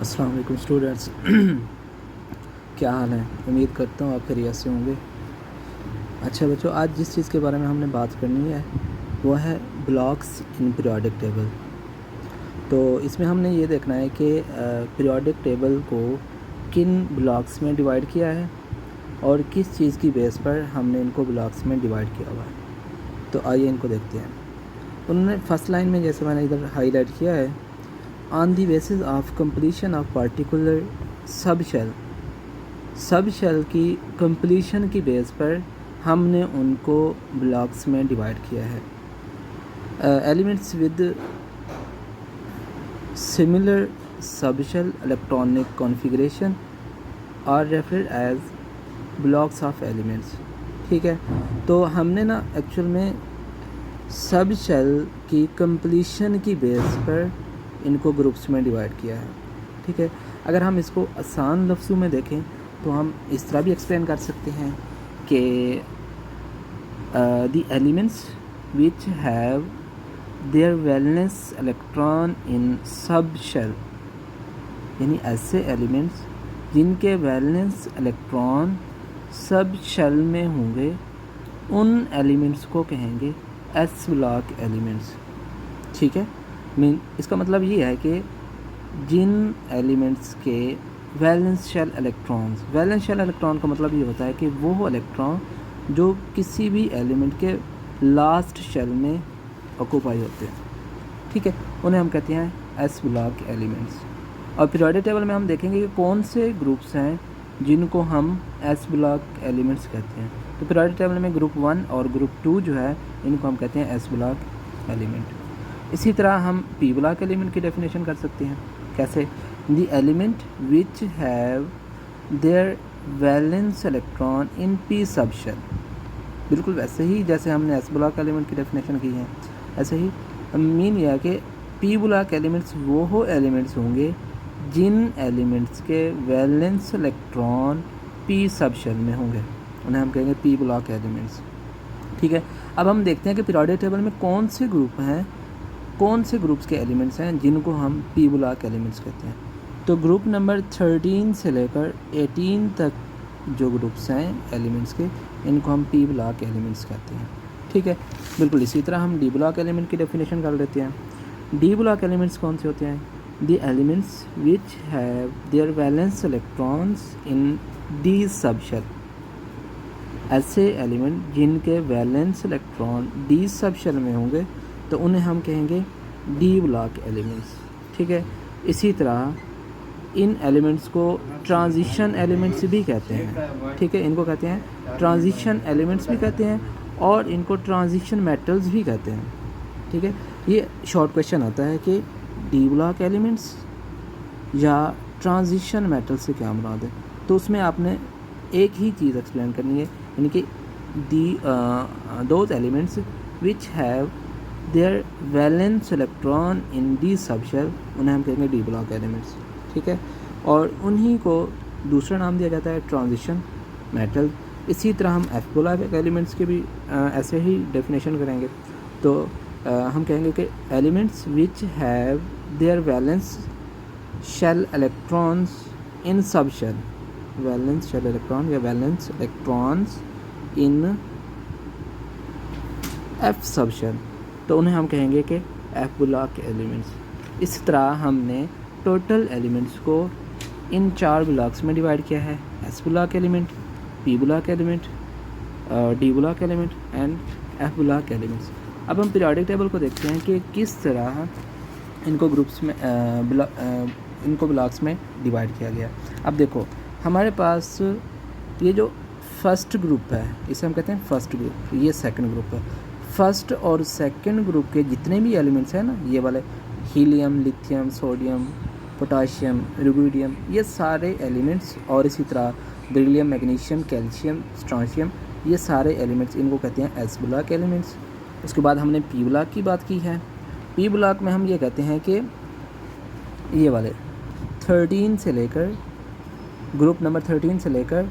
अस्सलाम वालेकुम स्टूडेंट्स। क्या हाल है? उम्मीद करता हूँ आप खैरियत से होंगे। अच्छा बच्चों, आज जिस चीज़ के बारे में हमने बात करनी है वो है ब्लॉक्स इन पीरियोडिक टेबल। तो इसमें हमने ये देखना है कि पीरियोडिक टेबल को किन ब्लॉक्स में डिवाइड किया है और किस चीज़ की बेस पर हमने इनको ब्लॉक्स में डिवाइड किया हुआ है। तो आइए इनको देखते हैं। उन्होंने फर्स्ट लाइन में जैसे मैंने इधर हाईलाइट किया है, on the basis of completion of particular sub shell की कंप्लीशन की बेस पर हमने उनको ब्लॉक्स में डिवाइड किया है। Elements with similar sub shell electronic configuration are referred as blocks of elements. ठीक है, तो हमने ना एक्चुअल में सब शेल की कंप्लीशन की बेस पर इनको ग्रुप्स में डिवाइड किया है। ठीक है, अगर हम इसको आसान लफ्ज़ों में देखें तो हम इस तरह भी एक्सप्लेन कर सकते हैं कि the elements which have their valence electron in सब शेल, यानी ऐसे एलिमेंट्स जिनके वैलेंस इलेक्ट्रॉन सब शेल में होंगे उन एलिमेंट्स को कहेंगे एस ब्लॉक एलिमेंट्स। ठीक है, इसका मतलब ये है कि जिन एलिमेंट्स के वैलेंस शेल इलेक्ट्रॉन का मतलब ये होता है कि वो इलेक्ट्रॉन जो किसी भी एलिमेंट के लास्ट शेल में ऑक्यूपाई होते हैं, ठीक है, उन्हें हम कहते हैं एस ब्लॉक एलिमेंट्स। और पीरियोडिक टेबल में हम देखेंगे कि कौन से ग्रुप्स हैं जिनको हम एस ब्लॉक एलिमेंट्स कहते हैं। तो पीरियोडिक टेबल में ग्रुप 1 और ग्रुप 2 जो है इनको हम कहते हैं एस ब्लॉक एलिमेंट। इसी तरह हम पी ब्लॉक एलिमेंट की डेफिनेशन कर सकते हैं। कैसे? The element which have their valence electron in P sub shell. बिल्कुल वैसे ही जैसे हमने एस ब्लॉक एलिमेंट की डेफिनेशन की है, ऐसे ही मीन यह है कि पी ब्लॉक एलिमेंट्स वो एलिमेंट्स होंगे जिन एलिमेंट्स के valence electron P sub shell में होंगे, उन्हें हम कहेंगे पी ब्लॉक एलिमेंट्स। ठीक है, अब हम देखते हैं कि पीरियोडिक टेबल में कौन से ग्रुप हैं, कौन से ग्रुप्स के एलिमेंट्स हैं जिनको हम पी ब्लॉक एलिमेंट्स कहते हैं। तो ग्रुप नंबर 13 से लेकर 18 तक जो ग्रुप्स हैं एलिमेंट्स के, इनको हम पी ब्लॉक एलिमेंट्स कहते हैं। ठीक है, बिल्कुल इसी तरह हम डी ब्लॉक एलिमेंट की डेफिनेशन कर लेते हैं। डी ब्लॉक एलिमेंट्स कौन से होते हैं? The elements which have their valence electrons in D sub shell. ऐसे एलिमेंट जिनके valence electron D sub shell में होंगे तो उन्हें हम कहेंगे डी ब्लॉक एलिमेंट्स। ठीक है, इसी तरह इन एलिमेंट्स को ट्रांजिशन एलिमेंट्स भी कहते हैं। ठीक है, इनको कहते हैं ट्रांजिशन एलिमेंट्स भी कहते हैं और इनको ट्रांजिशन मेटल्स भी कहते हैं। ठीक है, ये शॉर्ट क्वेश्चन आता है कि डी ब्लॉक एलिमेंट्स या ट्रांजिशन मेटल से क्या मुराद है, तो उसमें आपने एक ही चीज़ एक्सप्लेन करनी है, यानी कि those elements which have their valence electron in D sub shell, उन्हें हम कहेंगे डी ब्लॉक एलिमेंट्स। ठीक है, और उन्हीं को दूसरा नाम दिया जाता है ट्रांजिशन मेटल। इसी तरह हम एफ ब्लॉक एलिमेंट्स के भी ऐसे ही डेफिनेशन करेंगे। तो हम कहेंगे कि elements which have their valence shell electrons in सब शेल, वैलेंस शेल इलेक्ट्रॉन या valence electrons in F subshell, तो उन्हें हम कहेंगे कि एफ ब्लॉक एलिमेंट्स। इस तरह हमने टोटल एलिमेंट्स को इन 4 ब्लॉक्स में डिवाइड किया है: S block element, P block element, D block element and F block elements. अब हम पीरियोडिक टेबल को देखते हैं कि किस तरह इनको ग्रुप्स में इनको ब्लॉक्स में डिवाइड किया गया। अब देखो, हमारे पास ये जो फर्स्ट ग्रुप है इसे हम कहते हैं फर्स्ट ग्रुप, ये सेकंड ग्रुप है। फर्स्ट और सेकंड ग्रुप के जितने भी एलिमेंट्स हैं ना, ये वाले helium, lithium, sodium, potassium, rubidium, ये सारे एलिमेंट्स, और इसी तरह बेरिलियम, मैग्नीशियम, कैल्शियम, स्ट्रोंशियम, ये सारे एलिमेंट्स इनको कहते हैं एस ब्लॉक एलिमेंट्स। उसके बाद हमने पी ब्लॉक की बात की है। पी ब्लॉक में हम ये कहते हैं कि ये वाले 13 से लेकर ग्रुप नंबर 13 से लेकर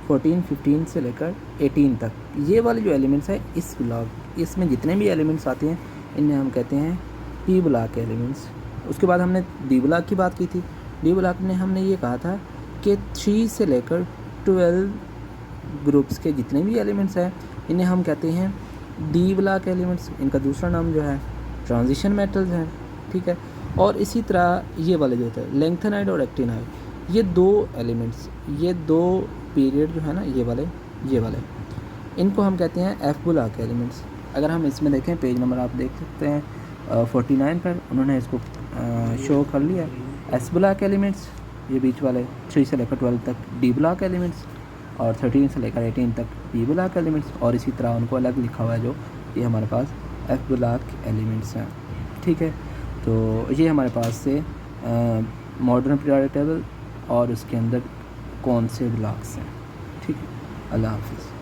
14, 15 से लेकर 18 तक, ये वाले जो एलिमेंट्स हैं इस ब्लॉक, इसमें जितने भी एलिमेंट्स आते हैं इन्हें हम कहते हैं पी ब्लॉक एलिमेंट्स। उसके बाद हमने डी ब्लॉक की बात की थी। डी ब्लॉक में हमने ये कहा था कि 3 से लेकर 12 ग्रुप्स के जितने भी एलिमेंट्स हैं इन्हें हम कहते हैं डी ब्लॉक एलिमेंट्स। इनका दूसरा नाम जो है ट्रांजिशन मेटल्स है, ठीक है। और इसी तरह ये वाले जो होते हैं लेंथेनाइड और एक्टिनाइड, ये दो एलिमेंट्स, ये दो पीरियड जो है ना ये वाले इनको हम कहते हैं एफ ब्लॉक एलिमेंट्स। अगर हम इसमें देखें पेज नंबर आप देख सकते हैं 49 पर उन्होंने इसको शो कर लिया। एस ब्लॉक एलिमेंट्स ये बीच वाले 3 से लेकर 12 तक डी ब्लॉक एलिमेंट्स, और 13 से लेकर 18 तक बी ब्लॉक एलिमेंट्स, और इसी तरह उनको अलग लिखा हुआ है जो ये हमारे पास एफ ब्लॉक एलिमेंट्स हैं, ठीक है। तो ये हमारे पास से मॉडर्न पीरियोडिक टेबल और उसके अंदर कौन से ब्लॉक्स हैं, ठीक है। अल्लाह हाफिज़।